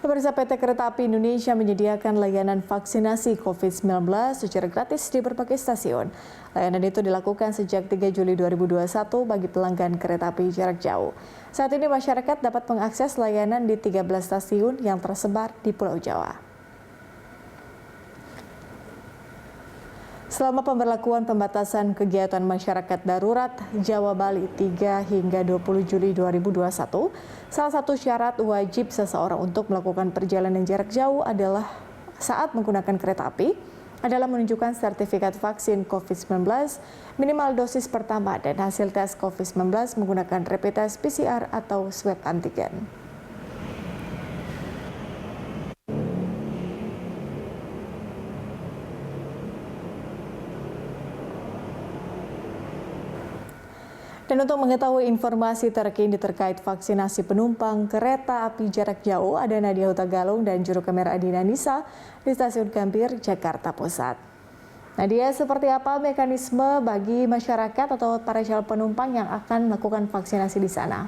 Pemirsa, PT Kereta Api Indonesia menyediakan layanan vaksinasi COVID-19 secara gratis di berbagai stasiun. Layanan itu dilakukan sejak 3 Juli 2021 bagi pelanggan kereta api jarak jauh. Saat ini masyarakat dapat mengakses layanan di 13 stasiun yang tersebar di Pulau Jawa. Selama pemberlakuan pembatasan kegiatan masyarakat darurat Jawa Bali 3 hingga 20 Juli 2021, salah satu syarat wajib seseorang untuk melakukan perjalanan jarak jauh adalah saat menggunakan kereta api adalah menunjukkan sertifikat vaksin COVID-19 minimal dosis pertama dan hasil tes COVID-19 menggunakan rapid test PCR atau swab antigen. Dan untuk mengetahui informasi terkini terkait vaksinasi penumpang kereta api jarak jauh, ada Nadia Hutagalung dan juru kamera Adina Nisa di Stasiun Gambir, Jakarta Pusat. Nadia, seperti apa mekanisme bagi masyarakat atau para calon penumpang yang akan melakukan vaksinasi di sana?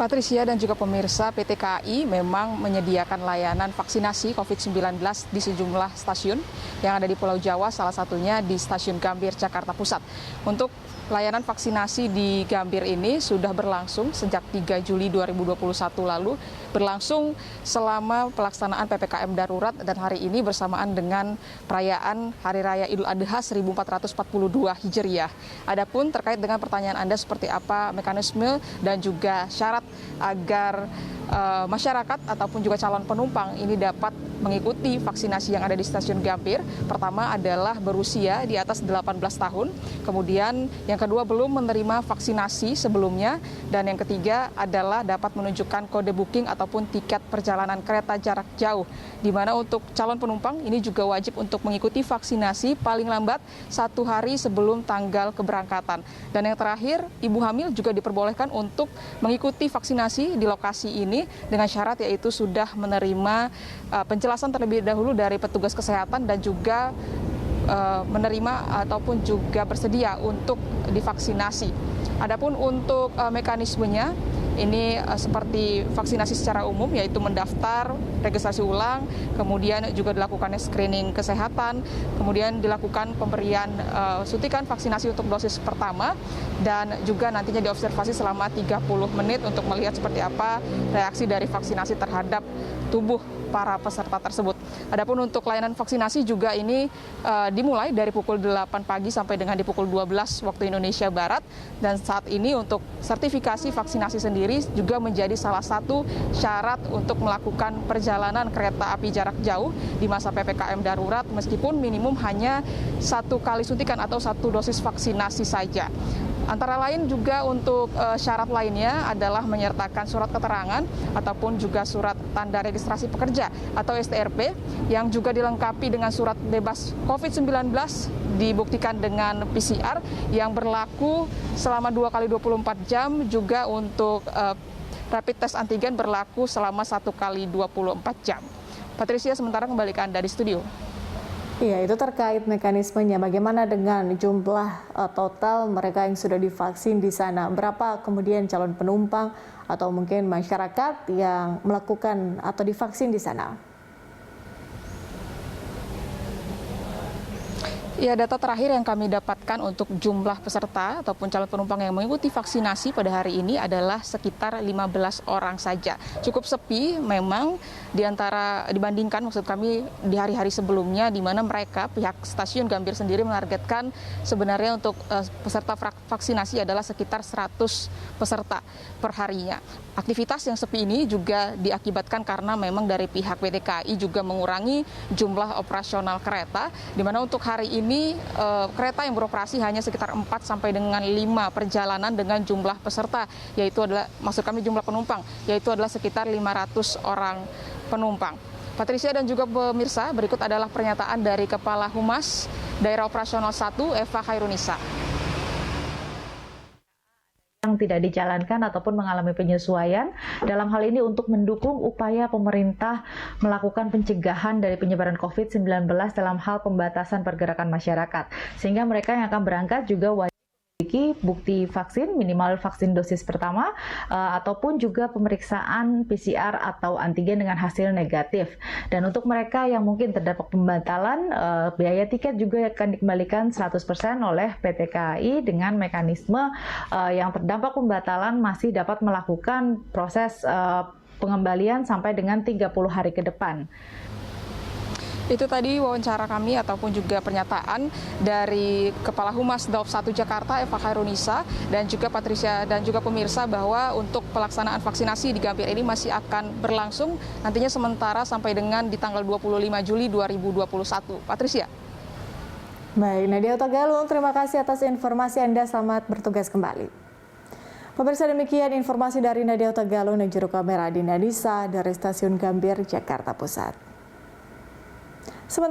Patricia dan juga pemirsa, PT KAI memang menyediakan layanan vaksinasi COVID-19 di sejumlah stasiun yang ada di Pulau Jawa, salah satunya di Stasiun Gambir, Jakarta Pusat. Untuk layanan vaksinasi di Gambir ini sudah berlangsung sejak 3 Juli 2021 lalu, berlangsung selama pelaksanaan PPKM darurat dan hari ini bersamaan dengan perayaan Hari Raya Idul Adha 1442 Hijriah. Adapun terkait dengan pertanyaan Anda seperti apa mekanisme dan juga syarat agar masyarakat ataupun juga calon penumpang ini dapat mengikuti vaksinasi yang ada di Stasiun Gambir. Pertama adalah berusia di atas 18 tahun, kemudian yang kedua belum menerima vaksinasi sebelumnya, dan yang ketiga adalah dapat menunjukkan kode booking ataupun tiket perjalanan kereta jarak jauh, di mana untuk calon penumpang ini juga wajib untuk mengikuti vaksinasi paling lambat 1 hari sebelum tanggal keberangkatan. Dan yang terakhir, ibu hamil juga diperbolehkan untuk mengikuti vaksinasi di lokasi ini dengan syarat yaitu sudah menerima penjelasan terlebih dahulu dari petugas kesehatan dan juga menerima ataupun juga bersedia untuk divaksinasi. Adapun untuk mekanismenya ini seperti vaksinasi secara umum, yaitu mendaftar, registrasi ulang, kemudian juga dilakukan screening kesehatan, kemudian dilakukan pemberian suntikan vaksinasi untuk dosis pertama, dan juga nantinya diobservasi selama 30 menit untuk melihat seperti apa reaksi dari vaksinasi terhadap tubuh para peserta tersebut. Adapun untuk layanan vaksinasi juga ini dimulai dari pukul 8 pagi sampai dengan di pukul 12 waktu Indonesia Barat, dan saat ini untuk sertifikasi vaksinasi sendiri juga menjadi salah satu syarat untuk melakukan perjalanan kereta api jarak jauh di masa PPKM darurat, meskipun minimum hanya 1 kali suntikan atau 1 dosis vaksinasi saja. Antara lain juga untuk syarat lainnya adalah menyertakan surat keterangan ataupun juga surat tanda registrasi pekerja atau STRP yang juga dilengkapi dengan surat bebas COVID-19 dibuktikan dengan PCR yang berlaku selama 2 kali 24 jam, juga untuk rapid test antigen berlaku selama 1 kali 24 jam. Patricia, sementara kembali ke Anda di studio. Iya, itu terkait mekanismenya. Bagaimana dengan jumlah total mereka yang sudah divaksin di sana? Berapa kemudian calon penumpang atau mungkin masyarakat yang melakukan atau divaksin di sana? Ya, data terakhir yang kami dapatkan untuk jumlah peserta ataupun calon penumpang yang mengikuti vaksinasi pada hari ini adalah sekitar 15 orang saja. Cukup sepi memang dibandingkan maksud kami di hari-hari sebelumnya, di mana mereka pihak Stasiun Gambir sendiri menargetkan sebenarnya untuk peserta vaksinasi adalah sekitar 100 peserta per harinya. Aktivitas yang sepi ini juga diakibatkan karena memang dari pihak PT KAI juga mengurangi jumlah operasional kereta, di mana untuk hari ini kereta yang beroperasi hanya sekitar 4 sampai dengan 5 perjalanan dengan jumlah peserta, yaitu adalah maksud kami jumlah penumpang, yaitu adalah sekitar 500 orang penumpang. Patricia dan juga pemirsa, berikut adalah pernyataan dari Kepala Humas Daerah Operasional 1 Eva Khairunisa. Yang tidak dijalankan ataupun mengalami penyesuaian dalam hal ini untuk mendukung upaya pemerintah melakukan pencegahan dari penyebaran COVID-19 dalam hal pembatasan pergerakan masyarakat, sehingga mereka yang akan berangkat juga wajib bukti vaksin, minimal vaksin dosis pertama, ataupun juga pemeriksaan PCR atau antigen dengan hasil negatif. Dan untuk mereka yang mungkin terdampak pembatalan, biaya tiket juga akan dikembalikan 100% oleh PT KAI dengan mekanisme yang terdampak pembatalan masih dapat melakukan proses pengembalian sampai dengan 30 hari ke depan. Itu tadi wawancara kami ataupun juga pernyataan dari Kepala Humas Daob 1 Jakarta Eva Khairunisa dan juga Patricia dan juga pemirsa bahwa untuk pelaksanaan vaksinasi di Gambir ini masih akan berlangsung nantinya sementara sampai dengan di tanggal 25 Juli 2021. Patricia. Baik, Nadia Otagalung, terima kasih atas informasi Anda. Selamat bertugas kembali. Pemirsa, demikian informasi dari Nadia Otagalung dan juru kamera Adinda Nisa dari Stasiun Gambir, Jakarta Pusat. Sementara